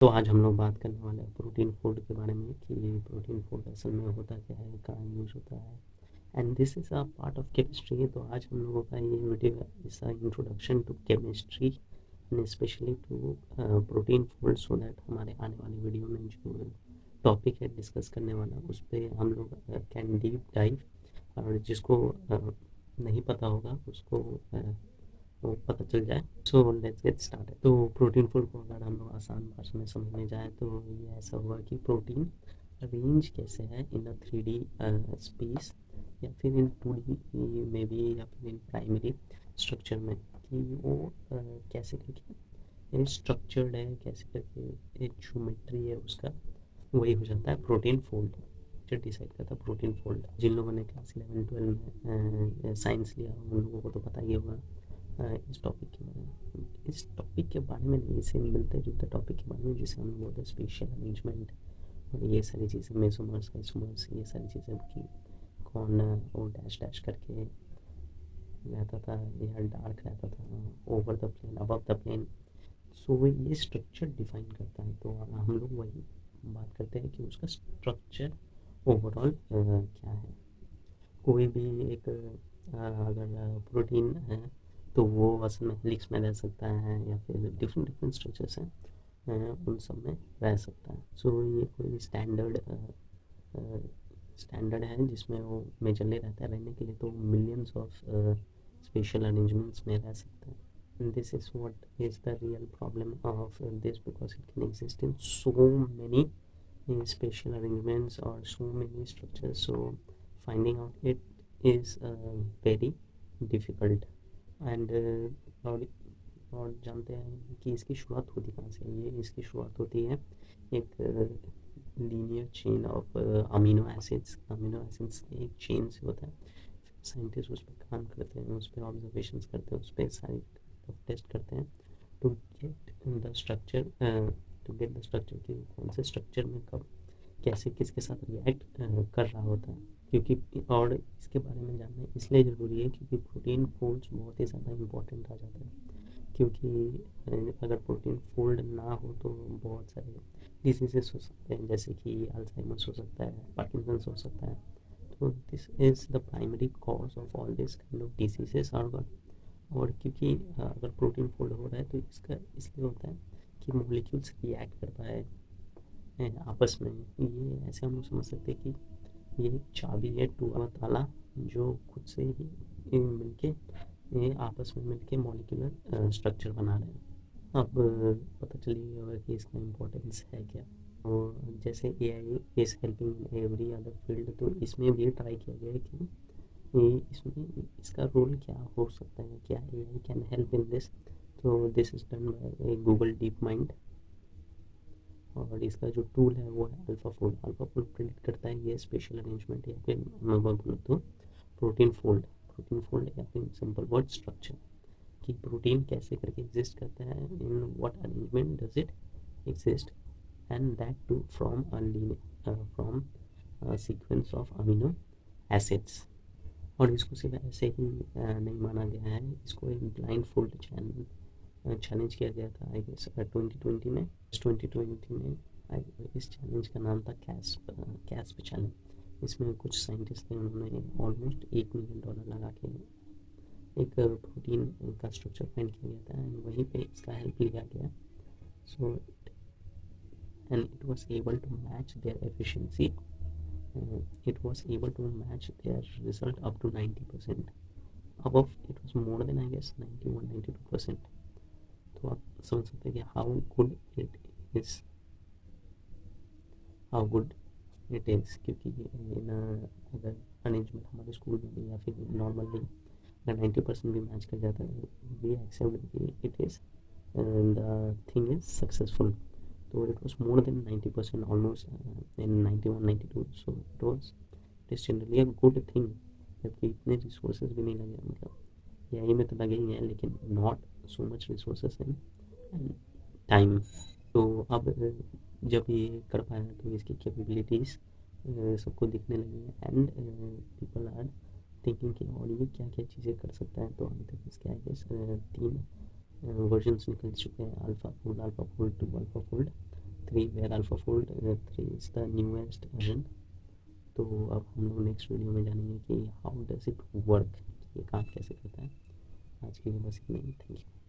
तो आज हम लोग बात करने वाले हैं प्रोटीन फूड के बारे में कि प्रोटीन फूड असल में होता क्या है, कहाँ यूज़ होता है, and this is a part of chemistry. तो आज हम लोगों का ये video is a introduction to chemistry and specially to protein food, so that हमारे आने वाली वीडियो में जो टॉपिक है डिस्कस करने वाला उस पर हम लोग कैन डीप डाइव, और जिसको नहीं पता होगा उसको वो पता चल जाए। So let's get started. तो प्रोटीन फूड को अगर हम लोग आसान भाषा में समझने जाए तो ये ऐसा हुआ कि प्रोटीन अरेंज कैसे है इन अ 3D स्पेस, या फिर इन 2D में भी, या फिर इन प्राइमरी स्ट्रक्चर में, कि वो कैसे करके स्ट्रक्चर्ड है, कैसे करके एक ज्योमेट्री है उसका, वही हो जाता है प्रोटीन फोल्ड। जो डिसाइड करता है प्रोटीन फोल्ड, जिन लोगों ने क्लास 11-12 में साइंस लिया उन लोगों को तो पता ही होगा इस टॉपिक के बारे में नहीं, इसे मिलते जुलते टॉपिक के बारे में जिसे हम बोलते हैं स्पेशल अरेंजमेंट, और ये सारी चीज़ें मेसोमर्स आइसोमर्स, ये सारी चीज़ें कि कौन वो डैश डैश करके रहता था या डार्क रहता था, over the plane, above the plane. So ये स्ट्रक्चर डिफाइन करता है। तो हम लोग वही बात करते हैं कि उसका स्ट्रक्चर ओवरऑल क्या है। कोई भी एक अगर प्रोटीन है तो वो असल में हेलिक्स में रह सकता है, या फिर डिफरेंट डिफरेंट स्ट्रक्चर्स हैं उन सब में रह सकता है। सो ये कोई स्टैंडर्ड है जिसमें वो मेजरली रहता है। रहने के लिए तो मिलियंस ऑफ स्पेशल अरेंजमेंट्स में रह सकता है। And this is what is the real problem of this, because it can exist in so many spatial arrangements or so many structures. So finding out it is very difficult. And और जानते हैं कि इसकी शुरुआत होती कहाँ से है। ये इसकी शुरुआत होती है एक linear chain of amino acids के एक चेन से होता है। साइंटिस्ट उस पर काम करते हैं, उस पर ऑब्जर्वेशंस करते हैं, उस पर सारी टेस्ट करते हैं टू गेट द स्ट्रक्चर, कि कौन से स्ट्रक्चर में कब कैसे किसके साथ रिएक्ट कर रहा होता है। क्योंकि और इसके बारे में जानना इसलिए ज़रूरी है क्योंकि प्रोटीन फोल्ड्स बहुत ही ज़्यादा इम्पोर्टेंट आ जाता है। क्योंकि अगर प्रोटीन फोल्ड ना हो तो बहुत सारे डिसीजेस हो सकते हैं, जैसे कि अल्जाइमर्स हो सकता है, पार्किंसंस हो सकता है। तो this is the primary cause of all this kind of diseases. और क्योंकि अगर प्रोटीन फोल्ड हो रहा है तो इसका इसलिए होता है कि मॉलिक्यूल्स रिएक्ट कर पाए आपस में। ये ऐसे हम लोग समझ सकते हैं कि ये चाबी है टू अ ताला, जो खुद से ही मिलके ये आपस में मिलके मॉलिक्यूलर स्ट्रक्चर बना रहे हैं। अब पता चलिए होगा कि इसका इम्पोर्टेंस है क्या। और जैसे AI is helping in every other field, तो इसमें भी ट्राई किया गया है कि इसमें इसका रोल क्या हो सकता है, क्या AI can help in this. तो this is done by Google DeepMind, और इसका जो टूल है वो है अल्फ़ा फोल्ड प्रिडिक्ट करता है ये स्पेशल अरेंजमेंट, या फिर मैं बोलूँ तो प्रोटीन फोल्ड या फिर सिंपल वर्ड स्ट्रक्चर, कि प्रोटीन कैसे करके एग्जिस्ट करता है, in what arrangement does it exist, and that too from sequence of amino acids. और इसको सिर्फ ऐसे ही नहीं माना गया है, इसको एक ब्लाइंड फोल्ड चैलेंज किया गया था आई गेस 2020 में। 2020 में इस चैलेंज का नाम था कैस्प चैलेंज। इसमें कुछ साइंटिस्ट थे, उन्होंने ऑलमोस्ट $1 मिलियन लगा के एक प्रोटीन का स्ट्रक्चर फाइंड किया गया था, एंड वहीं पे इसका हेल्प लिया गया। So and it was able to match their efficiency, it was able to match their result up to 90%. Above it was more than I guess 91-92%. तो आप समझ सकते हैं कि is how good it is. क्योंकि अगर अरेंजमेंट हमारे school में भी या फिर नॉर्मली अगर 90% भी मैच कर जाता है, वी एक्सेप्ट कि it is the thing is successful. तो it was more than 90%, almost in 91-92। So it is generally a good thing, जबकि इतने रिसोर्सेज भी नहीं लगे। मतलब यही में तो लगे ही हैं, लेकिन not so much resources in time. तो अब जब ये कर पाया तो इसकी कैपेबिलिटीज़ सबको दिखने लगी हैं, एंड पीपल आर थिंकिंग कि और ये क्या क्या चीज़ें कर सकता है। तो अभी तक इसके आगे 3 वर्जन्स निकल चुके हैं, AlphaFold 2, AlphaFold 3 where AlphaFold 3 is the newest agent. तो अब हम लोग नेक्स्ट वीडियो में जानेंगे कि हाउ डज इट वर्क, ये काम कैसे करता है। आज के लिए बस इतना ही, थैंक यू।